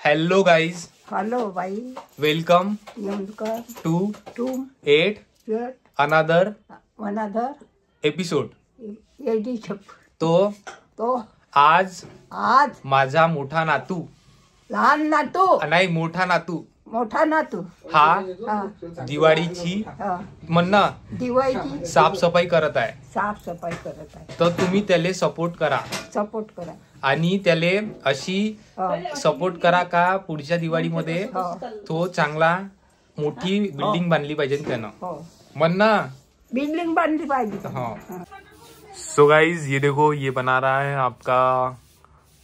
Hello guys, hello भाई, welcome to 8 another episode. तो आज माझा मोठा नातू, लहान नातू नाही मोठा नातू, मोठा नातू हा दिवाळीची म्हणणं दिवाळीची साफसफाई करत आहे. तर तुम्ही त्याला सपोर्ट करा आणि त्याला अशी सपोर्ट करा का पुढच्या दिवाळीमध्ये तो चांगला मोठी बिल्डिंग बांधली पाहिजे त्यानं म्हणणं बिल्डिंग बांधली पाहिजे. सो गाइज ये देखो, ये बना रहा है आपका,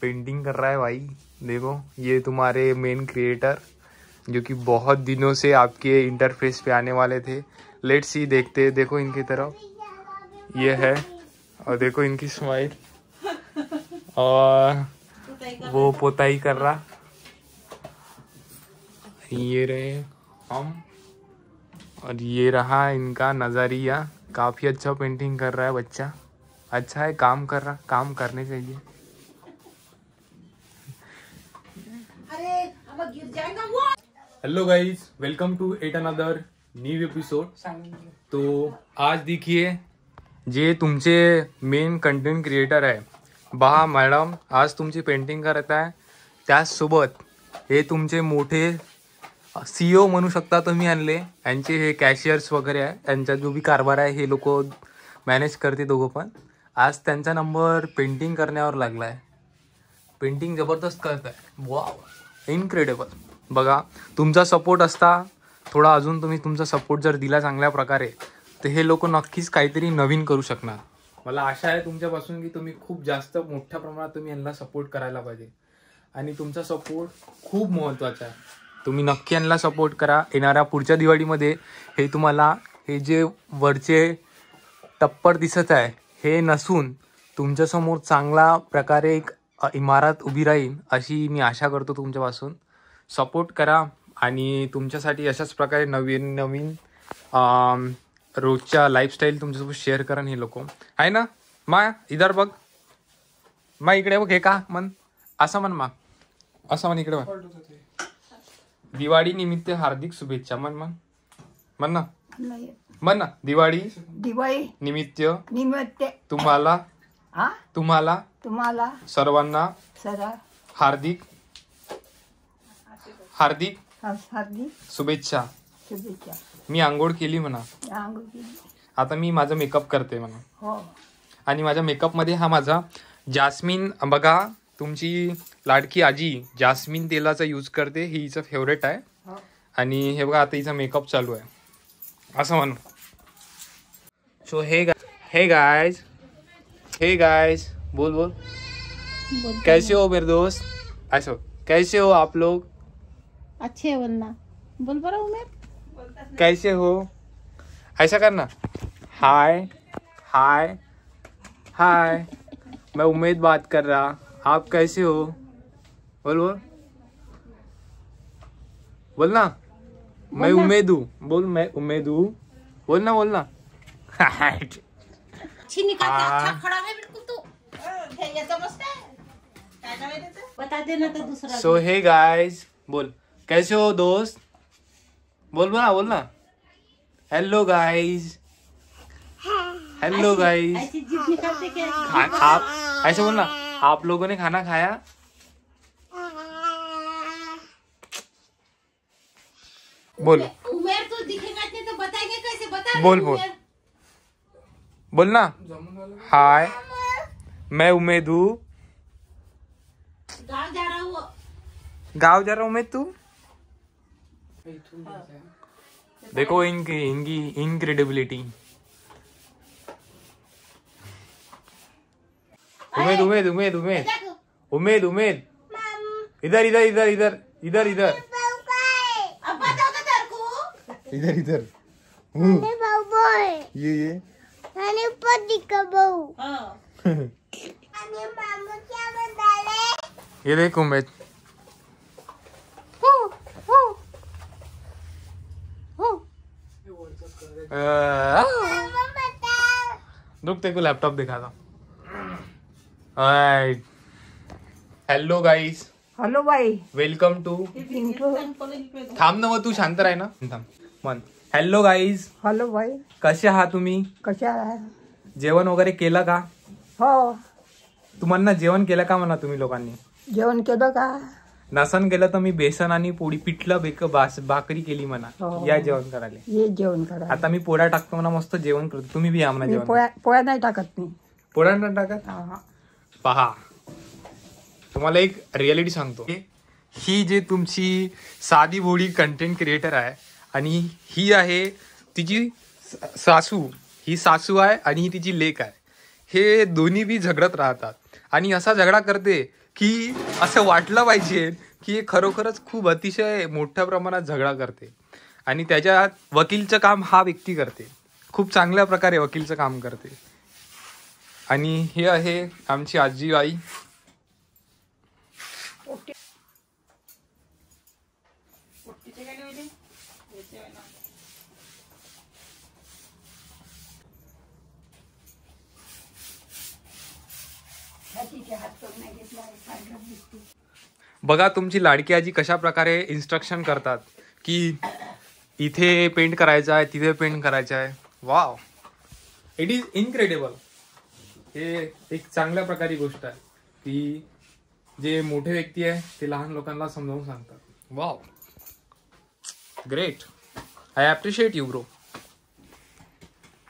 पेंटिंग कर रहा है भाई. देखो ये तुम्हारे मेन क्रिएटर जो कि बहुत दिनों से आपके इंटरफेस पे आने वाले थे. लेट्स सी, देखते देखो इनकी तरफ, ये है और देखो इनकी स्माइल, और वो पोताई कर रहा. ये रहे हम और ये रहा इनका नजरिया. काफी अच्छा पेंटिंग कर रहा है बच्चा, अच्छा है, काम कर रहा, काम करने चाहिए. Hello guys, welcome to 8 another new episode. तो आज देखिए जे तुमचे मेन कंटेंट क्रिएटर आहे बहा मॅडम, आज तुमची पेंटिंग करत आहे. त्याचसोबत हे तुमचे मोठे CEO म्हणू शकता तुम्ही आणले. यांचे हे कॅशियर्स वगैरे आहे, त्यांचा जो बी कारभार आहे हे लोक मॅनेज करते दोघं पण. आज त्यांचा नंबर पेंटिंग करण्यावर लागला आहे. पेंटिंग जबरदस्त करत आहे, वाव, इनक्रेडिबल. बघा तुमचा सपोर्ट असता थोडा, अजून तुम्ही तुमचा सपोर्ट जर दिला चांगल्या प्रकारे तर हे लोक नक्कीच काहीतरी नवीन करू शकणार. मला आशा आहे तुमच्यापासून की तुम्ही खूप जास्त मोठ्या प्रमाणात तुम्ही यांना सपोर्ट करायला पाहिजे आणि तुमचा सपोर्ट खूप महत्त्वाचा आहे. तुम्ही नक्की यांना सपोर्ट करा. येणाऱ्या पुढच्या दिवाळीमध्ये हे तुम्हाला हे जे वरचे टप्पर दिसत आहे हे नसून तुमच्यासमोर चांगला प्रकारे एक इमारत उभी राहील अशी मी आशा करतो. तुमच्यापासून सपोर्ट करा आणि तुमच्यासाठी अशाच प्रकारे नवीन नवीन रोजच्या लाईफस्टाईल तुमच्यासोबत शेअर करा. हे लोक आहे ना. मा इधर बघ, मा इकडे बघ, हे का मन असं म्हण, मा असं म्हण, इकडे बघ. दिवाळी निमित्त हार्दिक शुभेच्छा म्हण, म्हण ना, म्हण ना. दिवाळी निमित्त तुम्हाला सर्वांना हार्दिक शुभेच्छा. मी आंघोळ केली म्हणा, आता मी माझा मेकअप करते म्हणा. आणि माझ्या मेकअप मध्ये हा माझा जास्मिन, बघा तुमची लाडकी आजी जास्मिन तेलाचा यूज करते, ही हिचं फेवरेट आहे. आणि हे बघा आता हिचा मेकअप चालू आहे असं म्हणू. सो हे गाइस बोल कैसे हो मेरे दोस्त, ऐसा कैसे हो आप लोग? अच्छे बनना, बोल पा रहा हूँ मैं. कैसे हो, ऐसा करना. हाय हाय हाय, मैं उम्मीद बात कर रहा, आप कैसे हो? बोल ना. मैं उम्मीद हूँ, बोल मैं उम्मीद हूँ, बोलना. अच्छी निकाल के अच्छा खड़ा है बिल्कुल तू. ये समझता है क्या नाम है तेरा? बता देना तो दूसरा. सो हे गाइस, बोल कैसे हो दोस्त, बोलना. हेलो गाइस, ऐसी जिद निकालते क्या? आप ऐसे बोलना. आप लोगों ने खाना खाया? बोल. उमेर तो दिखेगा नहीं तो बताएंगे कैसे, बता. बोलना. हाय, मैं उम्मीद हूँ. गाँव जा रहा हूँ मैं. तू देखो इनकी इनक्रेडिबिलिटी. उम्मीद इधर ये ये देख उम्मीद. रुक, तेरे को लैपटॉप दिखा था. हेलो गाइस, हॅलो बाई वेलकम टू पिंटू थांब ना मग तू शांत राह ना थांब मन. हॅलो गाईज, हॅलो बाई कसे आहात तुम्ही? कशा आहे? जेवण वगैरे केलं का? हो तुम्हाला जेवण केलं का म्हणा तुम्ही लोकांनी? जेवण केलं का? नसन केलं तर मी बेसन आणि पोळी पिठलं भाकरी केली म्हणा. हो. या जेवण करायला. ये जेवण करा. आता मी पोळ्या टाकतो म्हणा, मस्त जेवण करतो. तुम्ही बी या म्हणा मी जेवण. पोळ्या नाही टाकत मी. पोळ्या नाही टाकत? हा. पहा, तुम्हाला एक रियालिटी सांगतो. ही जे तुमची साधी भोळी कंटेंट क्रिएटर आहे आणि ही आहे तिची सासू. ही सासू आहे आणि ही तिची लेक आहे. हे दोन्ही बी झगडत राहतात आणि असा झगडा करते की असं वाटलं पाहिजे की हे खरोखरच खूप अतिशय मोठ्या प्रमाणात झगडा करते. आणि त्याच्यात वकीलचं काम हा व्यक्ती करते. खूप चांगल्या प्रकारे वकीलचं काम करते. आणि हे आहे आमची आजी आई. बघा तुमची लाडकी आजी कशा प्रकारे इन्स्ट्रक्शन करतात की इथे पेंट करायचं आहे, तिथे पेंट करायचं आहे. Wow, it is incredible. हे एक चांगल्या प्रकारे गोष्ट आहे की जे मोठे व्यक्ती आहे ते लहान लोकांना समजावून सांगतात. Wow, great. I appreciate you bro.